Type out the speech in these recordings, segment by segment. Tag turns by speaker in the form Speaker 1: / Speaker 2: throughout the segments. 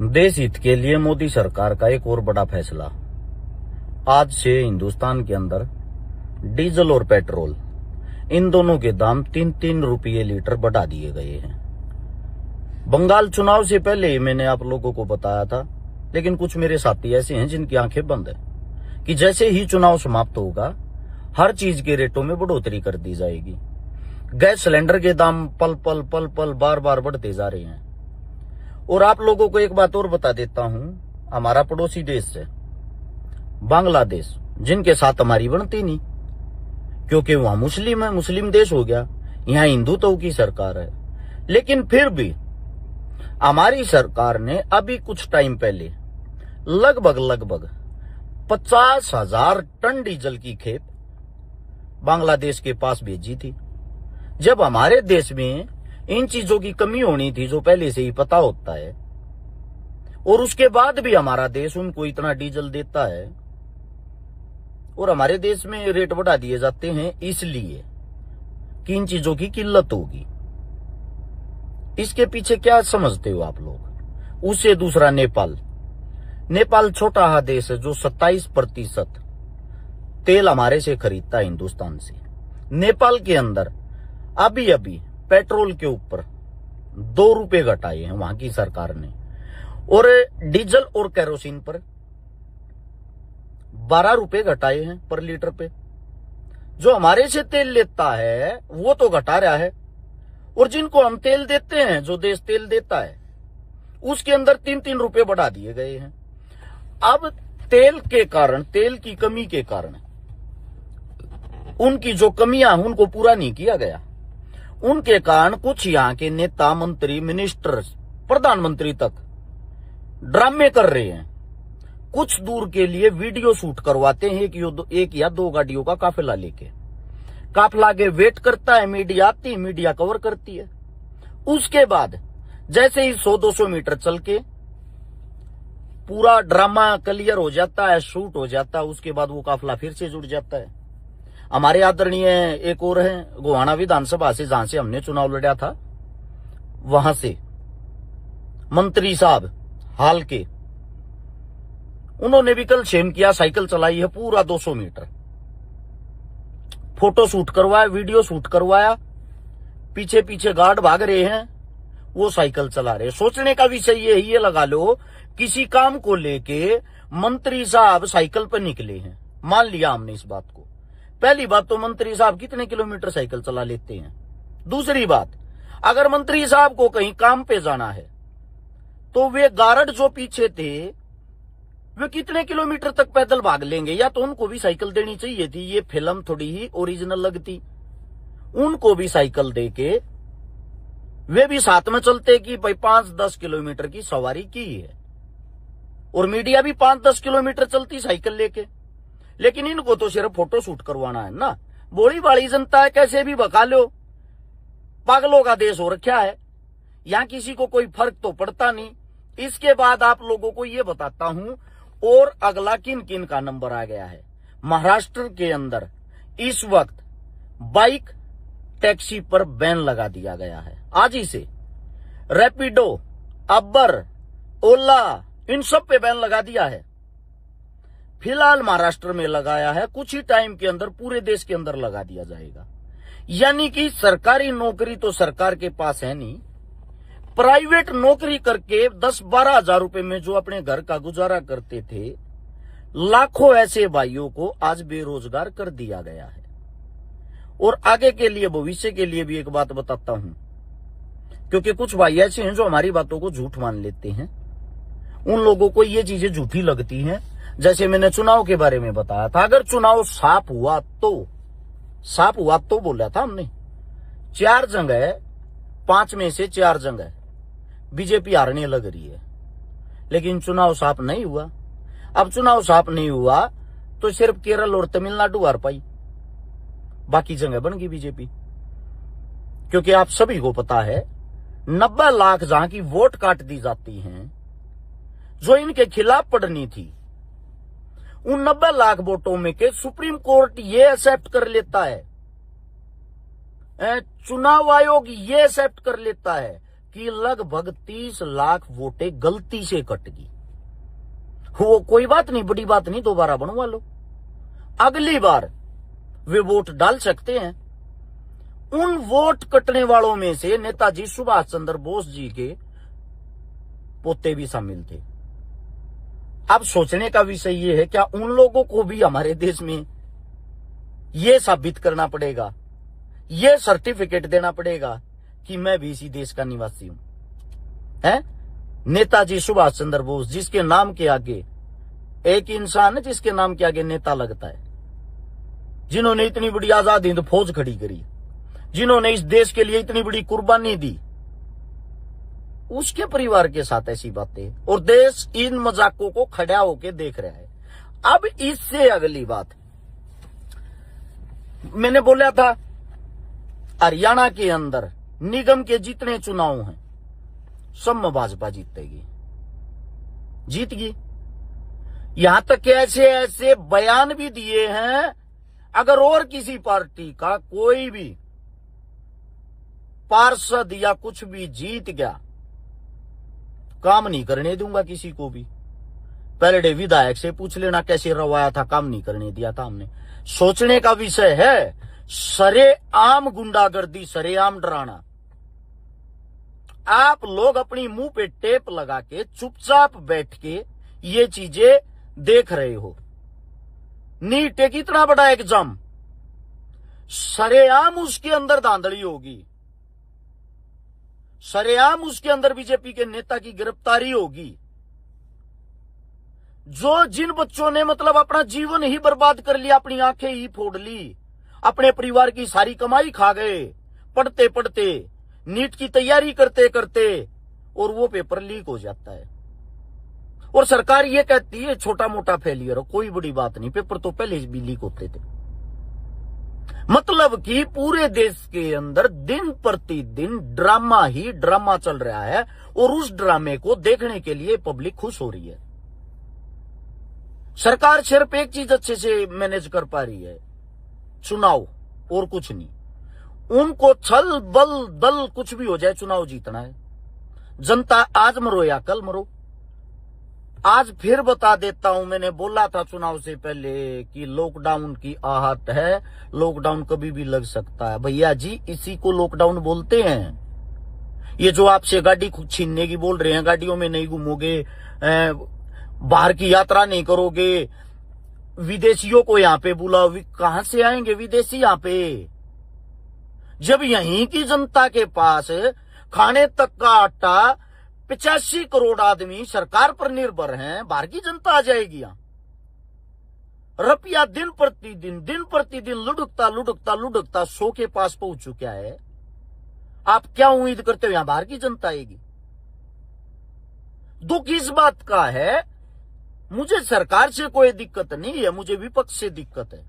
Speaker 1: देश हित के लिए मोदी सरकार का एक और बड़ा फैसला। आज से हिंदुस्तान के अंदर डीजल और पेट्रोल इन दोनों के दाम 3-3 रुपये लीटर बढ़ा दिए गए हैं। बंगाल चुनाव से पहले ही मैंने आप लोगों को बताया था, लेकिन कुछ मेरे साथी ऐसे हैं जिनकी आंखें बंद है कि जैसे ही चुनाव समाप्त होगा हर चीज के रेटों में बढ़ोतरी कर दी जाएगी। गैस सिलेंडर के दाम पल पल बार बार बढ़ते जा रहे हैं। और आप लोगों को एक बात और बता देता हूं, हमारा पड़ोसी देश है बांग्लादेश, जिनके साथ हमारी बनती नहीं, क्योंकि वहां मुस्लिम है, मुस्लिम देश हो गया, यहां हिंदुत्व की सरकार है। लेकिन फिर भी हमारी सरकार ने अभी कुछ टाइम पहले लगभग 50,000 टन डीजल की खेप बांग्लादेश के पास भेजी थी। जब हमारे देश में इन चीजों की कमी होनी थी जो पहले से ही पता होता है, और उसके बाद भी हमारा देश उनको इतना डीजल देता है और हमारे देश में रेट बढ़ा दिए जाते हैं इसलिए कि इन चीजों की किल्लत होगी। इसके पीछे क्या समझते हो आप लोग? उससे दूसरा नेपाल छोटा हा देश है जो 27% तेल हमारे से खरीदता है हिंदुस्तान से। नेपाल के अंदर अभी पेट्रोल के ऊपर 2 रुपए घटाए हैं वहां की सरकार ने, और डीजल और केरोसिन पर 12 रुपए घटाए हैं पर लीटर पे। जो हमारे से तेल लेता है वो तो घटा रहा है, और जिनको हम तेल देते हैं, जो देश तेल देता है, उसके अंदर 3-3 रुपए बढ़ा दिए गए हैं। अब तेल के कारण, तेल की कमी के कारण उनकी जो कमियां उनको पूरा नहीं किया गया। उनके कारण कुछ यहां के नेता, मंत्री, मिनिस्टर, प्रधानमंत्री तक ड्रामे कर रहे हैं। कुछ दूर के लिए वीडियो शूट करवाते हैं एक या दो गाड़ियों का काफिला लेके। काफिला के वेट करता है, मीडिया आती है, मीडिया कवर करती है। उसके बाद जैसे ही 100-200 मीटर चल के पूरा ड्रामा क्लियर हो जाता है, शूट हो जाता है, उसके बाद वो काफिला फिर से जुड़ जाता है। हमारे आदरणीय एक और है गोहाना विधानसभा से, जहां से हमने चुनाव लड़ा था, वहां से मंत्री साहब हाल के, उन्होंने भी कल शेम किया, साइकिल चलाई है पूरा 200 मीटर, फोटो शूट करवाया, वीडियो शूट करवाया, पीछे गार्ड भाग रहे हैं, वो साइकिल चला रहे। सोचने का विषय ये लगा लो, किसी काम को लेके मंत्री साहब साइकिल पर निकले हैं। मान लिया हमने इस बात को। पहली बात तो मंत्री साहब कितने किलोमीटर साइकिल चला लेते हैं। दूसरी बात, अगर मंत्री साहब को कहीं काम पे जाना है तो वे गार्ड जो पीछे थे वे कितने किलोमीटर तक पैदल भाग लेंगे? या तो उनको भी साइकिल देनी चाहिए थी, ये फिल्म थोड़ी ही ओरिजिनल लगती। उनको भी साइकिल देके वे भी साथ में चलते कि भाई 5-10 किलोमीटर की सवारी की है, और मीडिया भी 5-10 किलोमीटर चलती साइकिल लेके। लेकिन इनको तो सिर्फ फोटो शूट करवाना है ना। बोली बाली जनता है, कैसे भी भगा लो, पागलों का देश हो रखा है, यहां किसी को कोई फर्क तो पड़ता नहीं। इसके बाद आप लोगों को यह बताता हूं, और अगला किन का नंबर आ गया है। महाराष्ट्र के अंदर इस वक्त बाइक टैक्सी पर बैन लगा दिया गया है आज ही से। रैपिडो, अब्बर, ओला, इन सब पे बैन लगा दिया है। फिलहाल महाराष्ट्र में लगाया है, कुछ ही टाइम के अंदर पूरे देश के अंदर लगा दिया जाएगा। यानी कि सरकारी नौकरी तो सरकार के पास है नहीं, प्राइवेट नौकरी करके 10-12 हजार रुपए में जो अपने घर का गुजारा करते थे, लाखों ऐसे भाइयों को आज बेरोजगार कर दिया गया है। और आगे के लिए, भविष्य के लिए भी एक बात बताता हूं, क्योंकि कुछ भाई ऐसे हैं जो हमारी बातों को झूठ मान लेते हैं। उन लोगों को ये चीजें झूठी लगती हैं। जैसे मैंने चुनाव के बारे में बताया था, अगर चुनाव साफ हुआ तो बोला था हमने 4 जगह, 5 में से 4 जगह बीजेपी हारने लग रही है। लेकिन चुनाव साफ नहीं हुआ। अब चुनाव साफ नहीं हुआ तो सिर्फ केरल और तमिलनाडु हार पाई, बाकी जगह बन गई बीजेपी। क्योंकि आप सभी को पता है 90 लाख जहां की वोट काट दी जाती हैं जो इनके खिलाफ पड़नी थी, उन 90 लाख वोटों में के सुप्रीम कोर्ट ये एक्सेप्ट कर लेता है, चुनाव आयोग ये एक्सेप्ट कर लेता है कि लगभग 30 लाख वोटें गलती से कट गई। वो कोई बात नहीं, बड़ी बात नहीं, दोबारा बनवा लो, अगली बार वे वोट डाल सकते हैं। उन वोट कटने वालों में से नेताजी सुभाष चंद्र बोस जी के पोते भी शामिल थे। अब सोचने का विषय यह है, क्या उन लोगों को भी हमारे देश में यह साबित करना पड़ेगा, यह सर्टिफिकेट देना पड़ेगा कि मैं भी इसी देश का निवासी हूं? है नेताजी सुभाष चंद्र बोस, जिसके नाम के आगे एक इंसान है, जिसके नाम के आगे नेता लगता है, जिन्होंने इतनी बड़ी आजाद हिंद फौज खड़ी करी, जिन्होंने इस देश के लिए इतनी बड़ी कुर्बानी दी, उसके परिवार के साथ ऐसी बातें, और देश इन मजाकों को खड़ा होकर देख रहा है। अब इससे अगली बात, मैंने बोला था हरियाणा के अंदर निगम के जितने चुनाव हैं सब में भाजपा जीतेगी, जीत गई। यहां तक कि ऐसे ऐसे बयान भी दिए हैं, अगर और किसी पार्टी का कोई भी पार्षद या कुछ भी जीत गया, काम नहीं करने दूंगा किसी को भी। पहले विधायक से पूछ लेना कैसे रवाया था, काम नहीं करने दिया था हमने। सोचने का विषय है, सरेआम गुंडागर्दी, सरेआम डराना। आप लोग अपनी मुंह पे टेप लगा के चुपचाप बैठ के ये चीजें देख रहे हो। नीट एक इतना बड़ा एग्जाम, सरेआम उसके अंदर धांधली होगी, सरेआम उसके अंदर बीजेपी के नेता की गिरफ्तारी होगी। जिन बच्चों ने मतलब अपना जीवन ही बर्बाद कर लिया, अपनी आंखें ही फोड़ ली, अपने परिवार की सारी कमाई खा गए पढ़ते पढ़ते, नीट की तैयारी करते करते, और वो पेपर लीक हो जाता है। और सरकार ये कहती है छोटा मोटा फेलियर हो, कोई बड़ी बात नहीं, पेपर तो पहले भी लीक होते थे। मतलब कि पूरे देश के अंदर दिन प्रतिदिन ड्रामा ही ड्रामा चल रहा है, और उस ड्रामे को देखने के लिए पब्लिक खुश हो रही है। सरकार सिर्फ एक चीज अच्छे से मैनेज कर पा रही है, चुनाव, और कुछ नहीं। उनको छल बल दल कुछ भी हो जाए, चुनाव जीतना है। जनता आज मरो या कल मरो। आज फिर बता देता हूं, मैंने बोला था चुनाव से पहले कि लॉकडाउन की आहट है, लॉकडाउन कभी भी लग सकता है। भैया जी, इसी को लॉकडाउन बोलते हैं। ये जो आपसे गाड़ी छीनने की बोल रहे हैं, गाड़ियों में नहीं घूमोगे, बाहर की यात्रा नहीं करोगे, विदेशियों को यहां पे बुलाओ, कहां से आएंगे विदेशी यहां पे, जब यहीं की जनता के पास खाने तक का आटा 85 करोड़ आदमी सरकार पर निर्भर हैं, बाहर की जनता आ जाएगी यहां। रुपया दिन प्रतिदिन लुढ़कता लुढ़कता लुढ़कता 100 के पास पहुंच चुका है। आप क्या उम्मीद करते हो यहां बाहर की जनता आएगी? दुख इस बात का है, मुझे सरकार से कोई दिक्कत नहीं है, मुझे विपक्ष से दिक्कत है।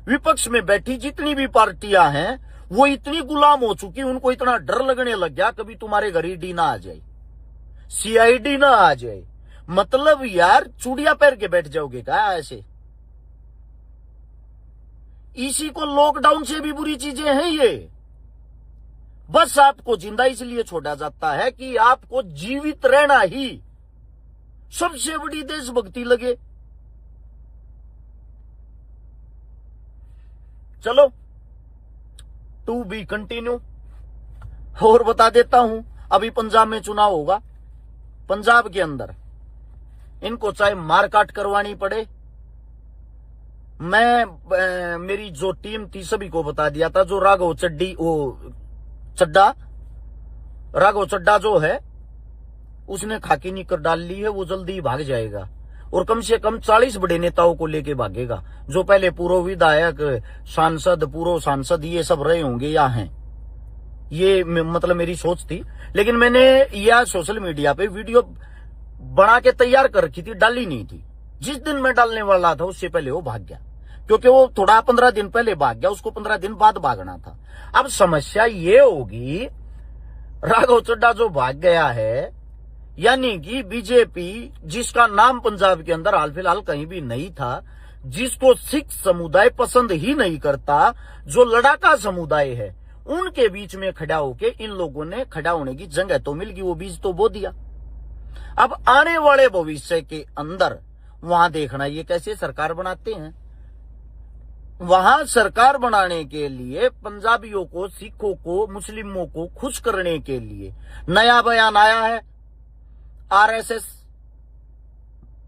Speaker 1: विपक्ष में बैठी जितनी भी पार्टियां हैं वो इतनी गुलाम हो चुकी, उनको इतना डर लगने लग गया कभी तुम्हारे घर ईडी ना आ जाए, सीआईडी ना आ जाए। मतलब यार चूड़िया पैर के बैठ जाओगे क्या ऐसे? इसी को लॉकडाउन से भी बुरी चीजें हैं ये। बस आपको जिंदा इसलिए छोड़ा जाता है कि आपको जीवित रहना ही सबसे बड़ी देशभक्ति लगे। चलो, टू बी कंटिन्यू। और बता देता हूं, अभी पंजाब में चुनाव होगा। पंजाब के अंदर इनको चाहे मारकाट करवानी पड़े, मेरी जो टीम थी सभी को बता दिया था। जो राघव चड्डा जो है उसने खाकी निकर डाल ली है, वो जल्दी ही भाग जाएगा और कम से कम 40 बड़े नेताओं को लेके भागेगा। जो पहले पूर्व विधायक, पूर्व सांसद ये सब रहे होंगे या हैं, ये मतलब मेरी सोच थी। लेकिन मैंने यह सोशल मीडिया पे वीडियो बना के तैयार कर रखी थी, डाली नहीं थी। जिस दिन मैं डालने वाला था उससे पहले वो भाग गया, क्योंकि वो थोड़ा 15 दिन पहले भाग गया, उसको 15 दिन बाद भागना था। अब समस्या ये होगी, राघव चड्डा जो भाग गया है, यानी कि बीजेपी जिसका नाम पंजाब के अंदर हाल फिलहाल कहीं भी नहीं था, जिसको सिख समुदाय पसंद ही नहीं करता, जो लड़ाका समुदाय है उनके बीच में खड़ा होके इन लोगों ने खड़ा होने की जगह तो मिल गई, वो बीज तो बो दिया। अब आने वाले भविष्य के अंदर वहां देखना ये कैसे सरकार बनाते हैं। वहां सरकार बनाने के लिए पंजाबियों को, सिखों को, मुस्लिमों को खुश करने के लिए नया बयान आया है आरएसएस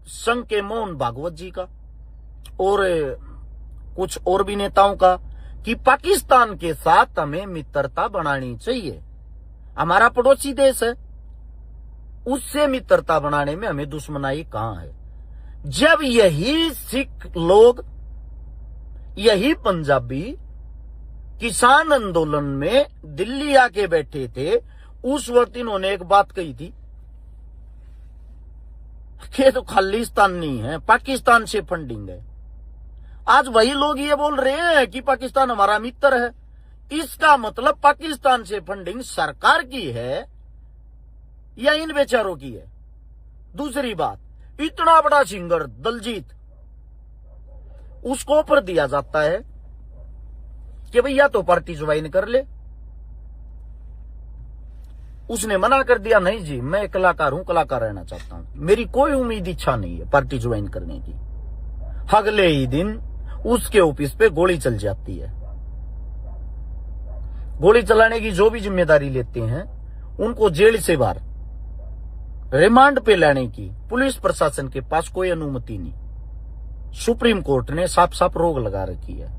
Speaker 1: संघ के मोहन भागवत जी का और कुछ और भी नेताओं का कि पाकिस्तान के साथ हमें मित्रता बनानी चाहिए। हमारा पड़ोसी देश है, उससे मित्रता बनाने में हमें दुश्मनाई कहां है। जब यही सिख लोग, यही पंजाबी किसान आंदोलन में दिल्ली आके बैठे थे, उस वक्त इन्होंने एक बात कही थी कि तो खालिस्तान नहीं है, पाकिस्तान से फंडिंग है। आज वही लोग ये बोल रहे हैं कि पाकिस्तान हमारा मित्र है। इसका मतलब पाकिस्तान से फंडिंग सरकार की है या इन बेचारों की है। दूसरी बात, इतना बड़ा सिंगर दलजीत, उसको ऑफर दिया जाता है कि भैया तो पार्टी ज्वाइन कर ले। उसने मना कर दिया, नहीं जी मैं कलाकार हूं, कलाकार रहना चाहता हूं, मेरी कोई उम्मीद इच्छा नहीं है पार्टी ज्वाइन करने की। अगले ही दिन उसके ऑफिस पे गोली चल जाती है। गोली चलाने की जो भी जिम्मेदारी लेते हैं उनको जेल से बाहर रिमांड पे लाने की पुलिस प्रशासन के पास कोई अनुमति नहीं। सुप्रीम कोर्ट ने साफ साफ रोक लगा रखी है।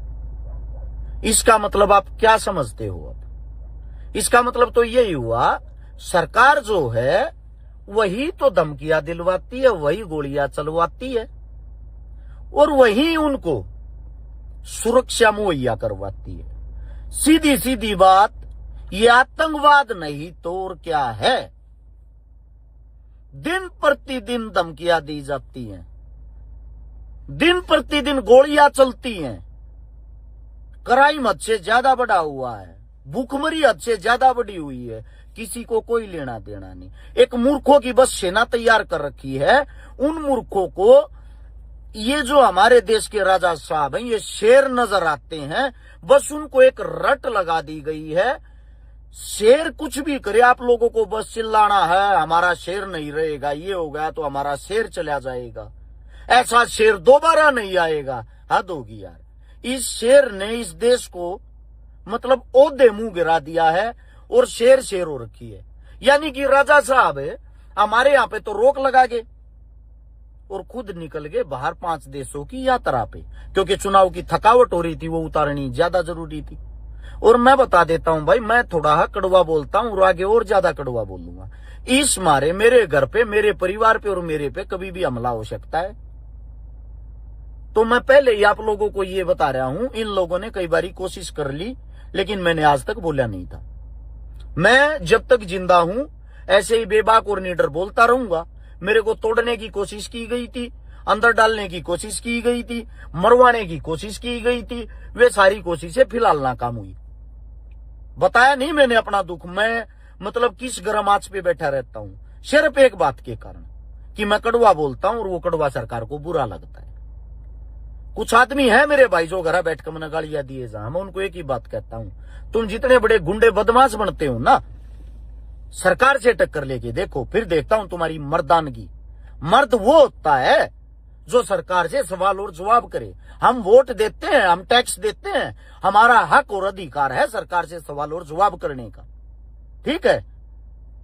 Speaker 1: इसका मतलब आप क्या समझते हो? अब इसका मतलब तो यही हुआ, सरकार जो है वही तो धमकियां दिलवाती है, वही गोलियां चलवाती है और वही उनको सुरक्षा मुहैया करवाती है। सीधी सीधी बात, ये आतंकवाद नहीं तो और क्या है? दिन प्रतिदिन धमकियां दी जाती हैं, दिन प्रतिदिन गोलियां चलती हैं, क्राइम हद से ज्यादा बढ़ा हुआ है, भूखमरी हद से ज्यादा बढ़ी हुई है, किसी को कोई लेना देना नहीं। एक मूर्खों की बस सेना तैयार कर रखी है। उन मूर्खों को ये जो हमारे देश के राजा साहब हैं, ये शेर नजर आते हैं, बस उनको एक रट लगा दी गई है। शेर कुछ भी करे, आप लोगों को बस चिल्लाना है हमारा शेर नहीं रहेगा, ये हो गया तो हमारा शेर चला जाएगा, ऐसा शेर दोबारा नहीं आएगा। हद होगी यार। इस शेर ने इस देश को मतलब ओहदे मुंह गिरा दिया है और शेर शेर हो रखी है। यानी कि राजा साहब हमारे यहां पे तो रोक लगा गए और खुद निकल गए बाहर 5 देशों की यात्रा पे, क्योंकि चुनाव की थकावट हो रही थी, वो उतारनी ज्यादा जरूरी थी। और मैं बता देता हूं भाई, मैं थोड़ा कड़वा बोलता हूं और आगे और ज्यादा कड़वा बोलूंगा। इस मारे मेरे घर पे, मेरे परिवार पे और मेरे पे कभी भी हमला हो सकता है। तो मैं पहले ही आप लोगों को ये बता रहा हूं, इन लोगों ने कई बारी कोशिश कर ली, लेकिन मैंने आज तक बोला नहीं था। मैं जब तक जिंदा हूं ऐसे ही बेबाक और निडर बोलता रहूंगा। मेरे को तोड़ने की कोशिश की गई थी, अंदर डालने की कोशिश की गई थी, मरवाने की कोशिश की गई थी, वे सारी कोशिशें फिलहाल नाकाम हुई। बताया नहीं मैंने अपना दुख, मैं मतलब किस गर्म आंच पे बैठा रहता हूं, सिर्फ एक बात के कारण कि मैं कड़वा बोलता हूं और वो कड़वा सरकार को बुरा लगता है। कुछ आदमी है मेरे भाई जो घर बैठ कर मैंने गालियां दिए जा, मैं उनको एक ही बात कहता हूं, तुम जितने बड़े गुंडे बदमाश बनते हो ना, सरकार से टक्कर लेके देखो, फिर देखता हूं तुम्हारी मर्दानगी। मर्द वो होता है जो सरकार से सवाल और जवाब करे। हम वोट देते हैं, हम टैक्स देते हैं, हमारा हक और अधिकार है सरकार से सवाल और जवाब करने का। ठीक है,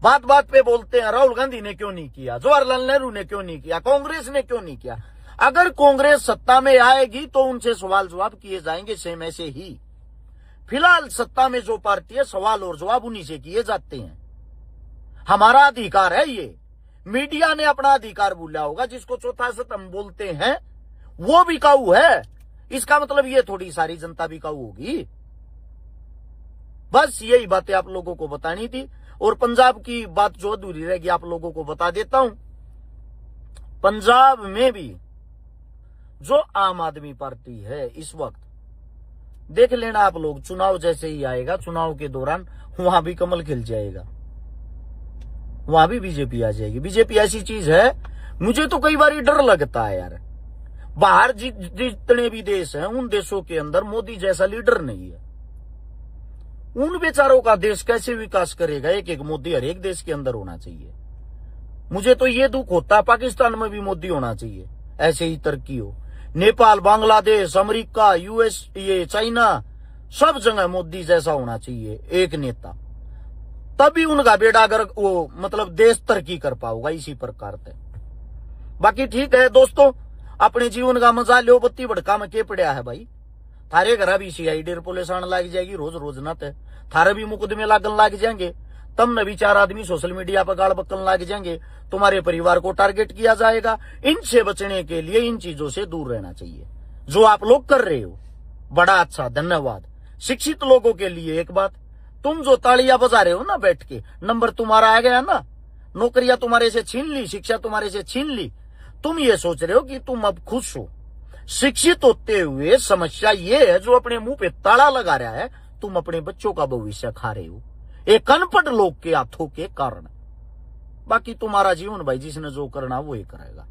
Speaker 1: बात बात पे बोलते हैं राहुल गांधी ने क्यों नहीं किया, जवाहरलाल नेहरू ने क्यों नहीं किया, कांग्रेस ने क्यों नहीं किया। अगर कांग्रेस सत्ता में आएगी तो उनसे सवाल जवाब किए जाएंगे सेम ऐसे ही। फिलहाल सत्ता में जो पार्टी है, सवाल और जवाब उन्हीं से किए जाते हैं। हमारा अधिकार है ये। मीडिया ने अपना अधिकार भूला होगा, जिसको चौथा सतम बोलते हैं वो बिकाऊ है। इसका मतलब ये थोड़ी सारी जनता बिकाऊ होगी। बस यही बातें आप लोगों को बतानी थी। और पंजाब की बात जो अधूरी रहेगी आप लोगों को बता देता हूं। पंजाब में भी जो आम आदमी पार्टी है इस वक्त, देख लेना आप लोग, चुनाव जैसे ही आएगा, चुनाव के दौरान वहां भी कमल खिल जाएगा, वहां भी बीजेपी आ जाएगी। बीजेपी ऐसी चीज है, मुझे तो कई बार डर लगता है यार। बाहर जितने भी देश हैं उन देशों के अंदर मोदी जैसा लीडर नहीं है। उन बेचारों का देश कैसे विकास करेगा? एक एक मोदी हर एक देश के अंदर होना चाहिए। मुझे तो ये दुख होता है पाकिस्तान में भी मोदी होना चाहिए, ऐसे ही तरक्की हो। नेपाल, बांग्लादेश, अमेरिका, यूएस, ये चाइना, सब जगह मोदी जैसा होना चाहिए एक नेता, तभी उनका बेड़ा अगर वो मतलब देश तरक्की कर पाओगा इसी प्रकार से। बाकी ठीक है दोस्तों, अपने जीवन का मजा लो, बत्ती भड़का में के पड़ा है भाई। थारे घर भी सीआईडी पुलिस आने लग जाएगी रोज रोज ना, थारे भी मुकदमे लागन लग जाएंगे, तब न भी 4 आदमी सोशल मीडिया पर गाड़ बक्कन लग जाएंगे, तुम्हारे परिवार को टारगेट किया जाएगा। इनसे बचने के लिए इन चीजों से दूर रहना चाहिए जो आप लोग कर रहे हो। बड़ा अच्छा, धन्यवाद। शिक्षित लोगों के लिए एक बात, तुम जो तालियां बजा रहे हो ना बैठ के, नंबर तुम्हारा आ गया ना, नौकरियां तुम्हारे से छीन ली, शिक्षा तुम्हारे से छीन ली, तुम ये सोच रहे हो कि तुम अब खुश हो। शिक्षित होते हुए समस्या ये है जो अपने मुंह पे ताला लगा रहा है, तुम अपने बच्चों का भविष्य खा रहे हो एक अनपढ़ लोग के हाथों के कारण। बाकी तुम्हारा जीवन भाई जिसने जो करना वो ही करेगा।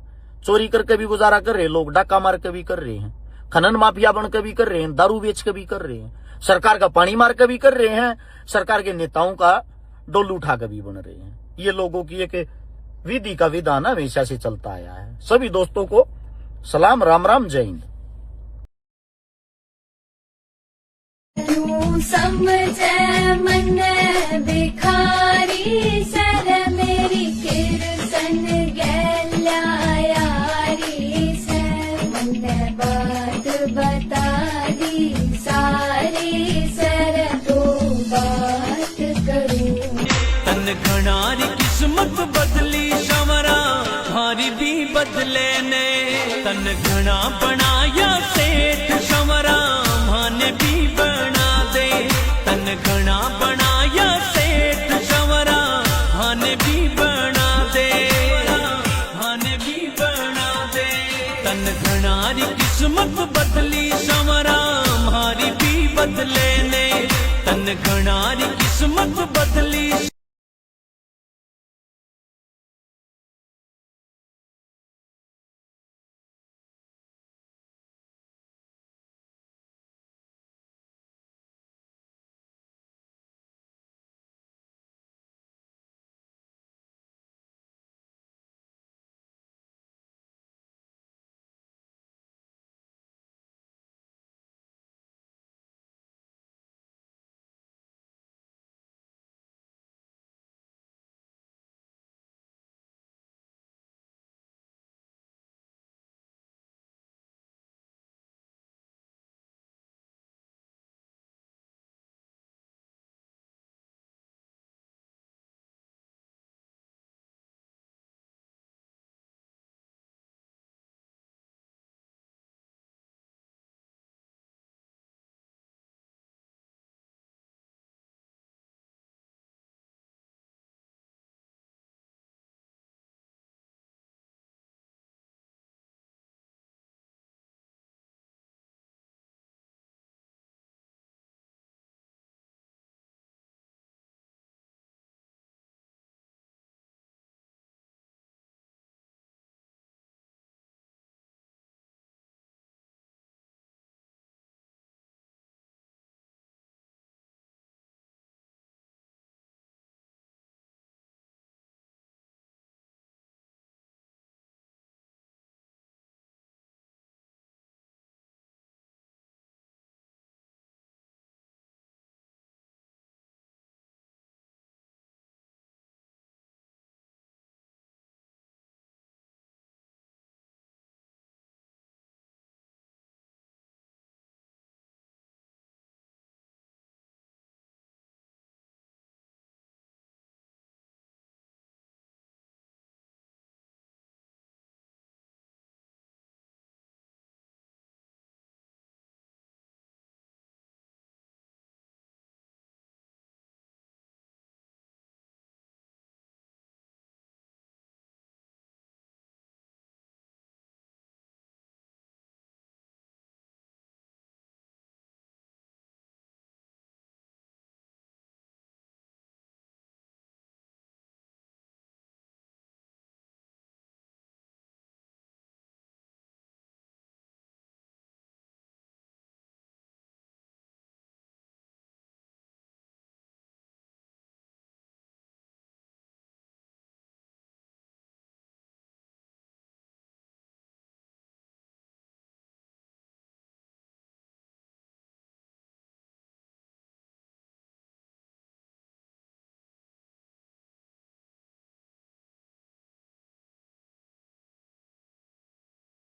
Speaker 1: चोरी करके भी गुजारा कर रहे लोग, डाका मार के भी कर रहे हैं, खनन माफिया बन के भी कर रहे हैं, दारू बेच के भी कर रहे हैं, सरकार का पानी मार के भी कर रहे हैं, सरकार के नेताओं का डोलू उठा के भी बन रहे हैं। ये लोगों की एक विधि का विधान हमेशा से चलता आया है। सभी दोस्तों को सलाम, राम राम, जय हिंद।
Speaker 2: तू समझे मन भिखारी, सर मेरी किरसन गैला यारी से, मन बात बता दी सारी, सर तो बात करूं।
Speaker 3: तन घनारी किस्मत बदली शमरा, हारी भी बदले ने, तन घना बनाया सेठ शमरा, माने भी बना दे, तन घना बनाया सेठ शमरा, हाने भी बना दे, हाने भी बना दे, तन घनारी किस्मत बदली शमरा, हारी भी बदले ने, तन घनारी किस्मत बदली